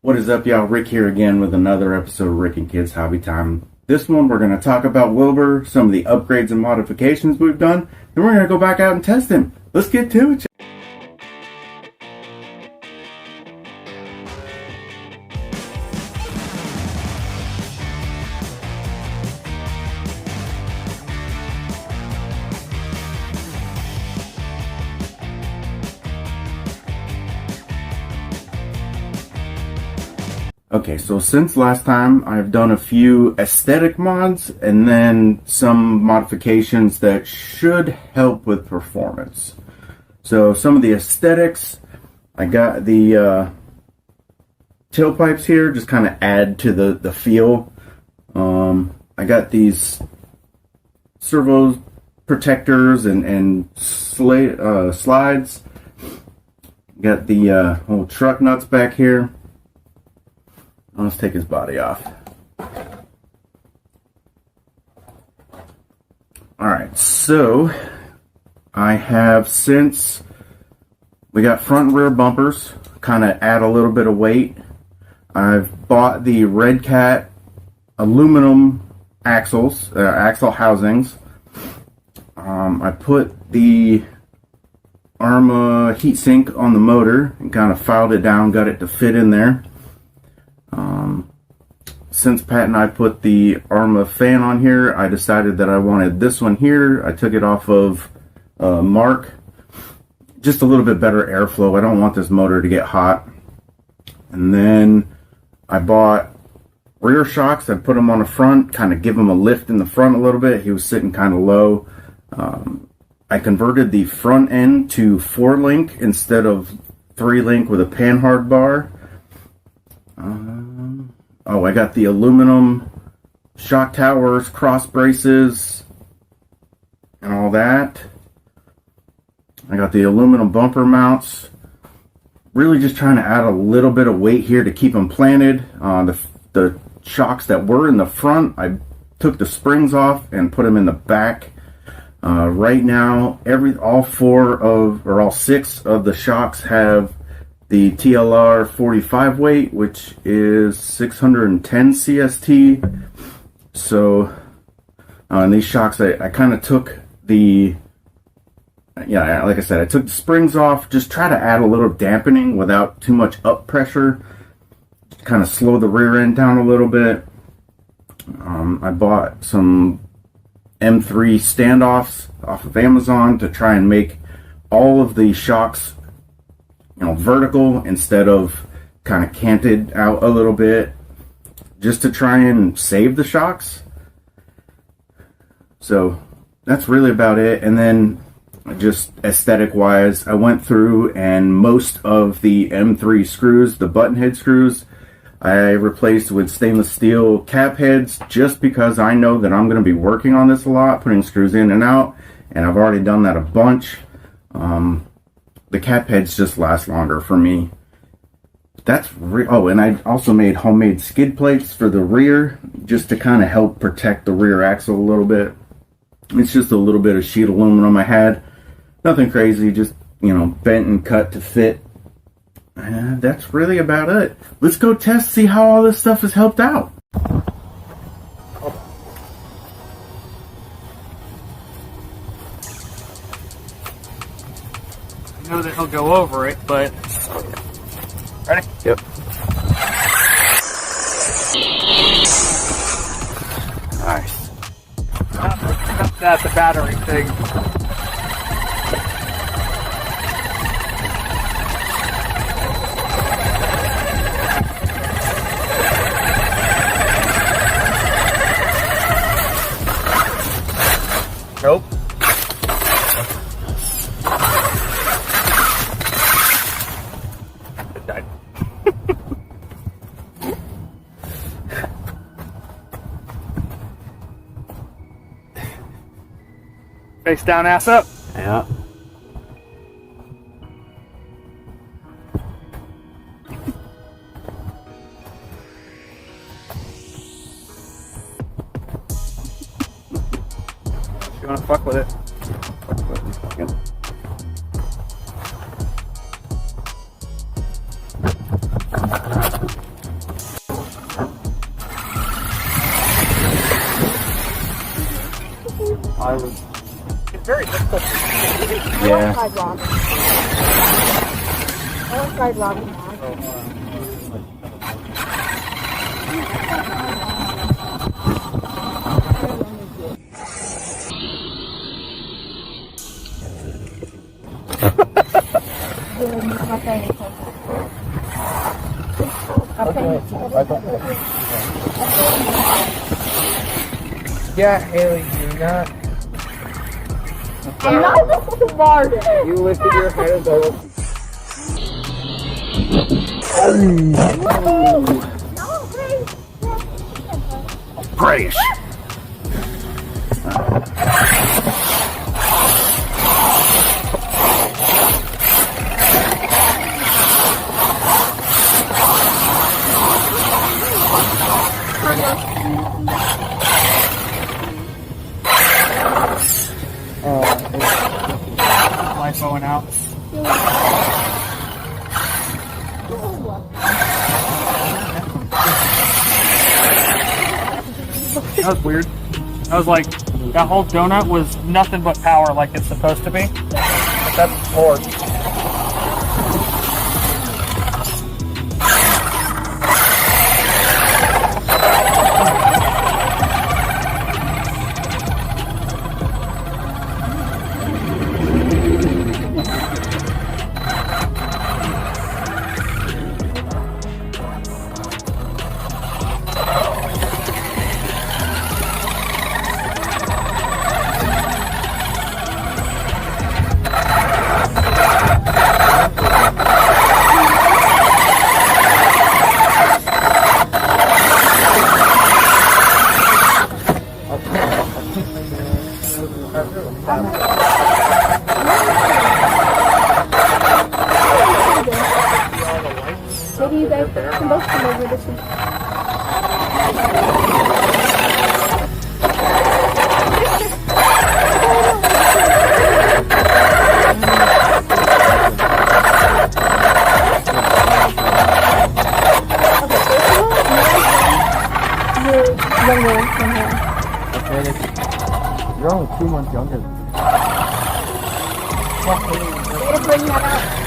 What is up, y'all? Rick here again with another episode of Rick and Kids Hobby Time. This one, we're going to talk about WILBUR, some of the upgrades and modifications we've done, and we're going to go back out and test him. Let's get to it. Okay, so since last time, I've done a few aesthetic mods and then some modifications that should help with performance. So some of the aesthetics, I got the tailpipes here, just kind of add to the feel. I got these servo protectors and slides. Got the little truck nuts back here. Let's take his body off. Alright, so I have, since we got front and rear bumpers, kind of add a little bit of weight, I've bought the Redcat aluminum axles, axle housings. I put the Arma heatsink on the motor and kind of filed it down, got it to fit in there. Since Pat and I put the Arma fan on here, I decided that I wanted this one here. I took it off of Mark. Just a little bit better airflow. I don't want this motor to get hot. And then I bought rear shocks. I put them on the front, kind of give him a lift in the front a little bit. He was sitting kind of low. I converted the front end to 4-link instead of 3-link with a panhard bar. Oh, I got the aluminum shock towers, cross braces, and all that. I got the aluminum bumper mounts. Really just trying to add a little bit of weight here to keep them planted. The shocks that were in the front, I took the springs off and put them in the back. Right now, all 6 of the shocks have the TLR 45 weight, which is 610 CST. So, on these shocks, I kind of took like I said, I took the springs off, just try to add a little dampening without too much up pressure. Kind of slow the rear end down a little bit. I bought some M3 standoffs off of Amazon to try and make all of the shocks vertical instead of kind of canted out a little bit, just to try and save the shocks. So that's really about it. And then just aesthetic wise, I went through and most of the M3 screws, the button head screws, I replaced with stainless steel cap heads, just because I know that I'm going to be working on this a lot, putting screws in and out, and I've already done that a bunch. The cap heads just last longer for me. And I also made homemade skid plates for the rear, just to kind of help protect the rear axle a little bit. It's just a little bit of sheet aluminum I had. Nothing crazy, just, bent and cut to fit. And that's really about it. Let's go test, see how all this stuff has helped out. I know that he'll go over it, but ready? Yep. Nice. Not that the battery thing. Nope. It died. Face down, ass up. Yeah. You wanna fuck with it? Yeah. fried ramen. I want fried ramen. Yeah, Haleigh, you're not. I'm not the smartest. You lifted your head and go. Grace. Light going out. That was weird. I was like, that whole donut was nothing but power like it's supposed to be. But that's Lord. Maybe you guys can both come over this one. You're only 2 months younger. Way to bring that up.